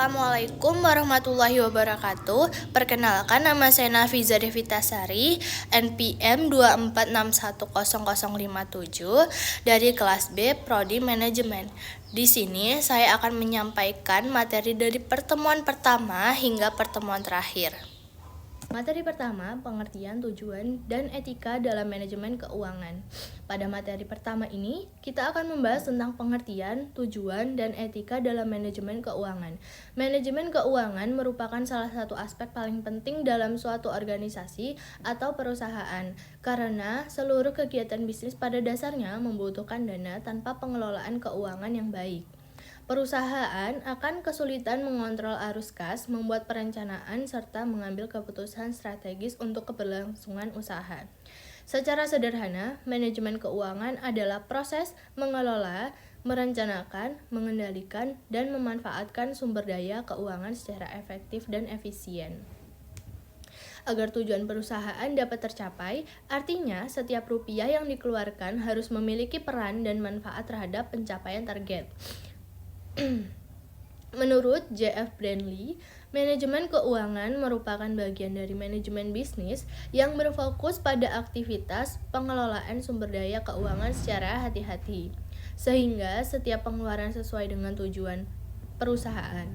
Assalamualaikum warahmatullahi wabarakatuh. Perkenalkan, nama saya Nafiza Devitasari, NPM 246100057 dari kelas B Prodi Manajemen. Di sini saya akan menyampaikan materi dari pertemuan pertama hingga pertemuan terakhir. Materi pertama, pengertian, tujuan, dan etika dalam manajemen keuangan. Pada materi pertama ini, kita akan membahas tentang pengertian, tujuan, dan etika dalam manajemen keuangan. Manajemen keuangan merupakan salah satu aspek paling penting dalam suatu organisasi atau perusahaan, karena seluruh kegiatan bisnis pada dasarnya membutuhkan dana tanpa pengelolaan keuangan yang baik. Perusahaan akan kesulitan mengontrol arus kas, membuat perencanaan, serta mengambil keputusan strategis untuk keberlangsungan usaha. Secara sederhana, manajemen keuangan adalah proses mengelola, merencanakan, mengendalikan, dan memanfaatkan sumber daya keuangan secara efektif dan efisien. Agar tujuan perusahaan dapat tercapai, artinya setiap rupiah yang dikeluarkan harus memiliki peran dan manfaat terhadap pencapaian target. Menurut J.F. Brandley, manajemen keuangan merupakan bagian dari manajemen bisnis yang berfokus pada aktivitas pengelolaan sumber daya keuangan secara hati-hati, sehingga setiap pengeluaran sesuai dengan tujuan perusahaan.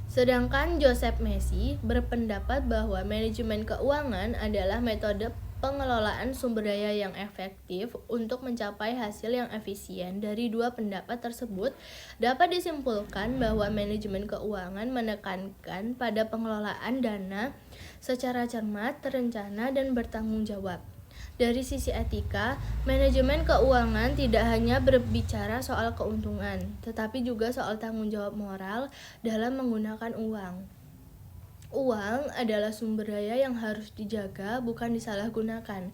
Sedangkan Joseph Messi berpendapat bahwa manajemen keuangan adalah metode pengelolaan sumber daya yang efektif untuk mencapai hasil yang efisien. Dari dua pendapat tersebut, dapat disimpulkan bahwa manajemen keuangan menekankan pada pengelolaan dana secara cermat, terencana, dan bertanggung jawab. Dari sisi etika, manajemen keuangan tidak hanya berbicara soal keuntungan, tetapi juga soal tanggung jawab moral dalam menggunakan uang. Uang adalah sumber daya yang harus dijaga, bukan disalahgunakan.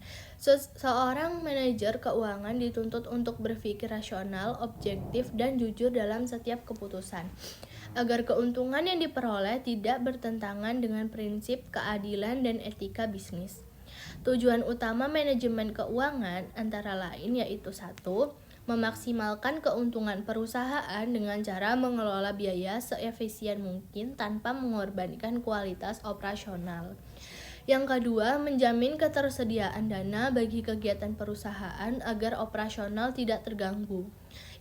Seorang manajer keuangan dituntut untuk berpikir rasional, objektif, dan jujur dalam setiap keputusan, agar keuntungan yang diperoleh tidak bertentangan dengan prinsip keadilan dan etika bisnis. Tujuan utama manajemen keuangan antara lain yaitu 1. Memaksimalkan keuntungan perusahaan dengan cara mengelola biaya seefisien mungkin tanpa mengorbankan kualitas operasional. Yang kedua, menjamin ketersediaan dana bagi kegiatan perusahaan agar operasional tidak terganggu.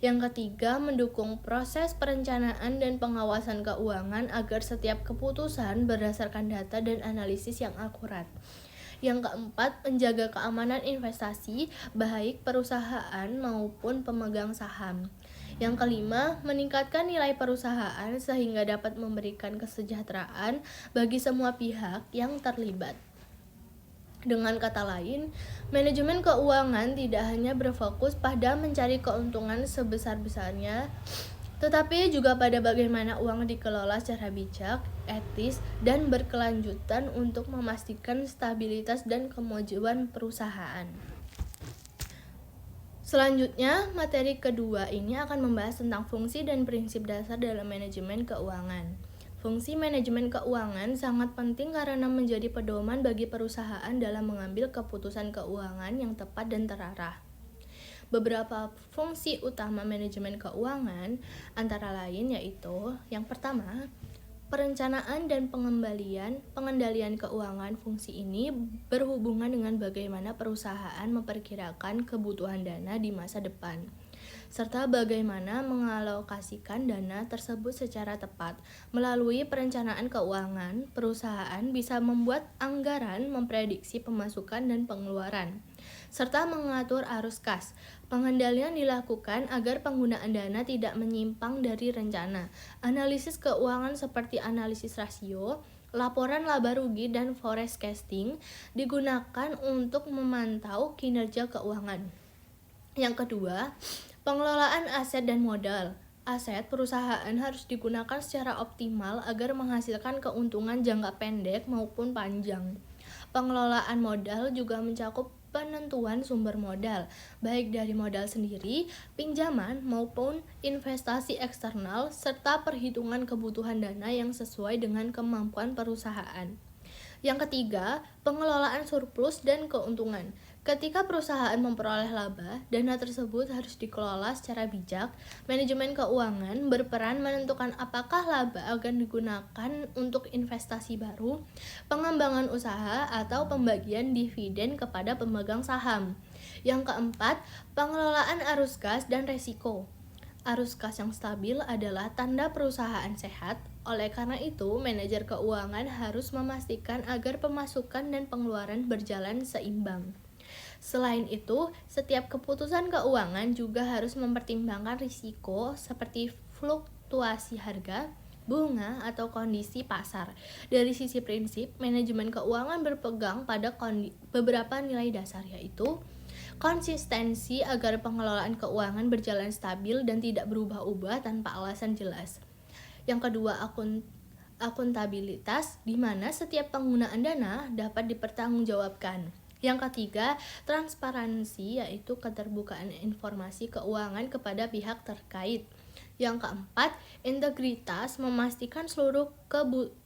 Yang ketiga, mendukung proses perencanaan dan pengawasan keuangan agar setiap keputusan berdasarkan data dan analisis yang akurat. Yang keempat, menjaga keamanan investasi baik perusahaan maupun pemegang saham. Yang kelima, meningkatkan nilai perusahaan sehingga dapat memberikan kesejahteraan bagi semua pihak yang terlibat. Dengan kata lain, manajemen keuangan tidak hanya berfokus pada mencari keuntungan sebesar-besarnya, tetapi juga pada bagaimana uang dikelola secara bijak, etis, dan berkelanjutan untuk memastikan stabilitas dan kemajuan perusahaan. Selanjutnya, materi kedua ini akan membahas tentang fungsi dan prinsip dasar dalam manajemen keuangan. Fungsi manajemen keuangan sangat penting karena menjadi pedoman bagi perusahaan dalam mengambil keputusan keuangan yang tepat dan terarah. Beberapa fungsi utama manajemen keuangan antara lain yaitu yang pertama, perencanaan dan pengendalian keuangan. Fungsi ini berhubungan dengan bagaimana perusahaan memperkirakan kebutuhan dana di masa depan, serta bagaimana mengalokasikan dana tersebut secara tepat. Melalui perencanaan keuangan, perusahaan bisa membuat anggaran, memprediksi pemasukan dan pengeluaran, serta mengatur arus kas. Pengendalian dilakukan agar penggunaan dana tidak menyimpang dari rencana. Analisis keuangan seperti analisis rasio, laporan laba rugi, dan forecasting digunakan untuk memantau kinerja keuangan. Yang kedua, pengelolaan aset dan modal. Aset perusahaan harus digunakan secara optimal agar menghasilkan keuntungan jangka pendek maupun panjang. Pengelolaan modal juga mencakup penentuan sumber modal, baik dari modal sendiri, pinjaman, maupun investasi eksternal, serta perhitungan kebutuhan dana yang sesuai dengan kemampuan perusahaan. Yang ketiga, pengelolaan surplus dan keuntungan. Ketika perusahaan memperoleh laba, dana tersebut harus dikelola secara bijak. Manajemen keuangan berperan menentukan apakah laba akan digunakan untuk investasi baru, pengembangan usaha, atau pembagian dividen kepada pemegang saham. Yang keempat, pengelolaan arus kas dan resiko. Arus kas yang stabil adalah tanda perusahaan sehat. Oleh karena itu, manajer keuangan harus memastikan agar pemasukan dan pengeluaran berjalan seimbang. Selain itu, setiap keputusan keuangan juga harus mempertimbangkan risiko seperti fluktuasi harga, bunga, atau kondisi pasar. Dari sisi prinsip, manajemen keuangan berpegang pada beberapa nilai dasar, yaitu konsistensi agar pengelolaan keuangan berjalan stabil dan tidak berubah-ubah tanpa alasan jelas. Yang kedua, akuntabilitas, di mana setiap penggunaan dana dapat dipertanggungjawabkan. Yang ketiga, transparansi, yaitu keterbukaan informasi keuangan kepada pihak terkait. Yang keempat, integritas, memastikan seluruh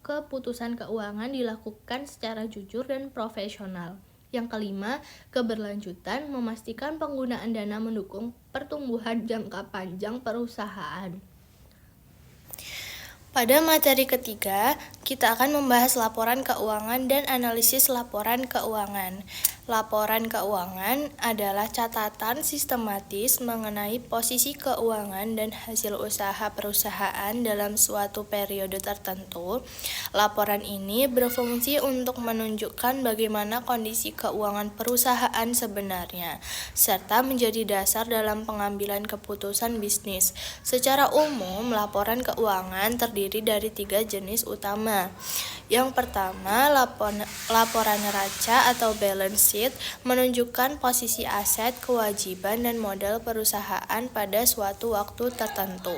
keputusan keuangan dilakukan secara jujur dan profesional. Yang kelima, keberlanjutan, memastikan penggunaan dana mendukung pertumbuhan jangka panjang perusahaan. Pada materi ketiga, kita akan membahas laporan keuangan dan analisis laporan keuangan. Laporan keuangan adalah catatan sistematis mengenai posisi keuangan dan hasil usaha perusahaan dalam suatu periode tertentu. Laporan ini berfungsi untuk menunjukkan bagaimana kondisi keuangan perusahaan sebenarnya, serta menjadi dasar dalam pengambilan keputusan bisnis. Secara umum, laporan keuangan terdiri dari 3 jenis utama. Yang pertama, laporan neraca atau balance sheet menunjukkan posisi aset, kewajiban, dan modal perusahaan pada suatu waktu tertentu.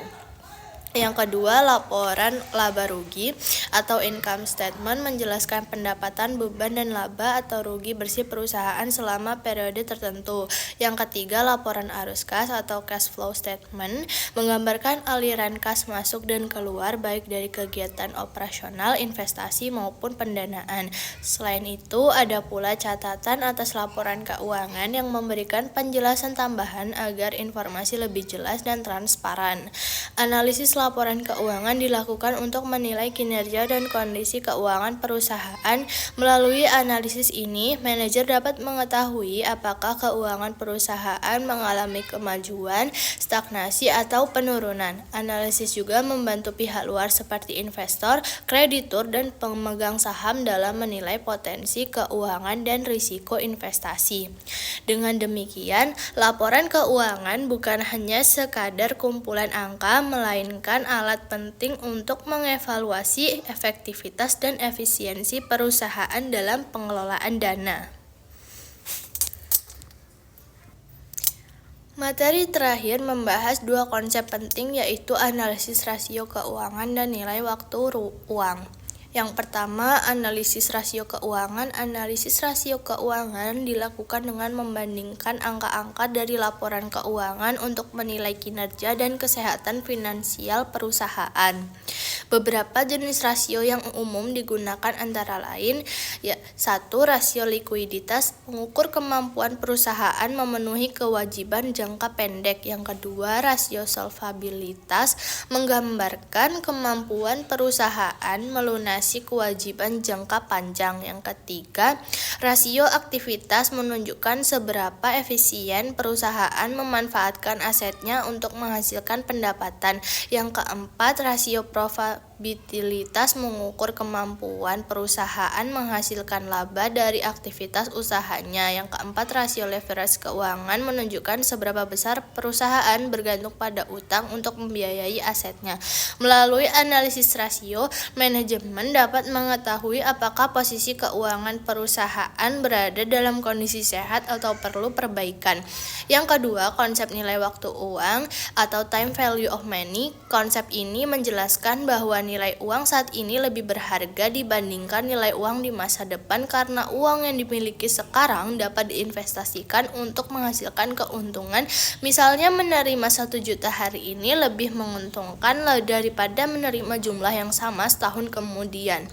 Yang kedua, laporan laba rugi atau income statement menjelaskan pendapatan, beban, dan laba atau rugi bersih perusahaan selama periode tertentu. Yang ketiga, laporan arus kas atau cash flow statement menggambarkan aliran kas masuk dan keluar baik dari kegiatan operasional, investasi, maupun pendanaan. Selain itu, ada pula catatan atas laporan keuangan yang memberikan penjelasan tambahan agar informasi lebih jelas dan transparan. Analisis laporan keuangan dilakukan untuk menilai kinerja dan kondisi keuangan perusahaan. Melalui analisis ini, manajer dapat mengetahui apakah keuangan perusahaan mengalami kemajuan, stagnasi, atau penurunan. Analisis juga membantu pihak luar seperti investor, kreditur, dan pemegang saham dalam menilai potensi keuangan dan risiko investasi. Dengan demikian, laporan keuangan bukan hanya sekadar kumpulan angka, melainkan alat penting untuk mengevaluasi efektivitas dan efisiensi perusahaan dalam pengelolaan dana. Materi terakhir membahas 2 konsep penting, yaitu analisis rasio keuangan dan nilai waktu uang. Yang pertama, analisis rasio keuangan. Analisis rasio keuangan dilakukan dengan membandingkan angka-angka dari laporan keuangan untuk menilai kinerja dan kesehatan finansial perusahaan. Beberapa jenis rasio yang umum digunakan antara lain, 1. Rasio likuiditas, mengukur kemampuan perusahaan memenuhi kewajiban jangka pendek. Yang kedua, rasio solvabilitas, menggambarkan kemampuan perusahaan melunasi kewajiban jangka panjang. Yang ketiga, rasio aktivitas, menunjukkan seberapa efisien perusahaan memanfaatkan asetnya untuk menghasilkan pendapatan. Yang keempat, rasio profitabilitas, mengukur kemampuan perusahaan menghasilkan laba dari aktivitas usahanya. Yang keempat, rasio leverage keuangan, menunjukkan seberapa besar perusahaan bergantung pada utang untuk membiayai asetnya. Melalui analisis rasio, manajemen dapat mengetahui apakah posisi keuangan perusahaan berada dalam kondisi sehat atau perlu perbaikan. Yang kedua, konsep nilai waktu uang atau time value of money. Konsep ini menjelaskan bahwa nilai uang saat ini lebih berharga dibandingkan nilai uang di masa depan karena uang yang dimiliki sekarang dapat diinvestasikan untuk menghasilkan keuntungan. Misalnya menerima 1 juta hari ini lebih menguntungkan daripada menerima jumlah yang sama setahun kemudian.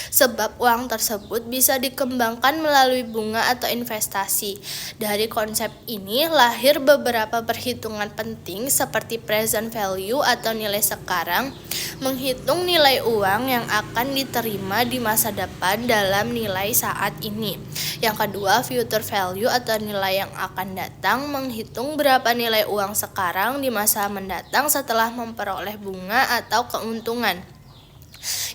Sebab uang tersebut bisa dikembangkan melalui bunga atau investasi. Dari konsep ini lahir beberapa perhitungan penting seperti present value atau nilai sekarang, menghitung nilai uang yang akan diterima di masa depan dalam nilai saat ini. Yang kedua, future value atau nilai yang akan datang, menghitung berapa nilai uang sekarang di masa mendatang setelah memperoleh bunga atau keuntungan.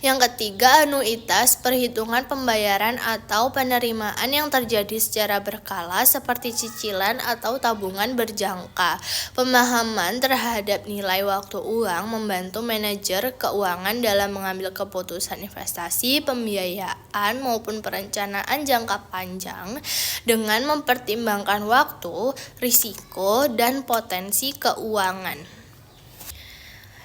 Yang ketiga, anuitas, perhitungan pembayaran atau penerimaan yang terjadi secara berkala seperti cicilan atau tabungan berjangka. Pemahaman terhadap nilai waktu uang membantu manajer keuangan dalam mengambil keputusan investasi, pembiayaan, maupun perencanaan jangka panjang dengan mempertimbangkan waktu, risiko, dan potensi keuangan.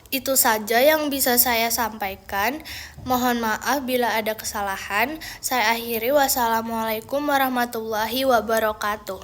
Itu saja yang bisa saya sampaikan. Mohon maaf bila ada kesalahan. Saya akhiri. Wassalamualaikum warahmatullahi wabarakatuh.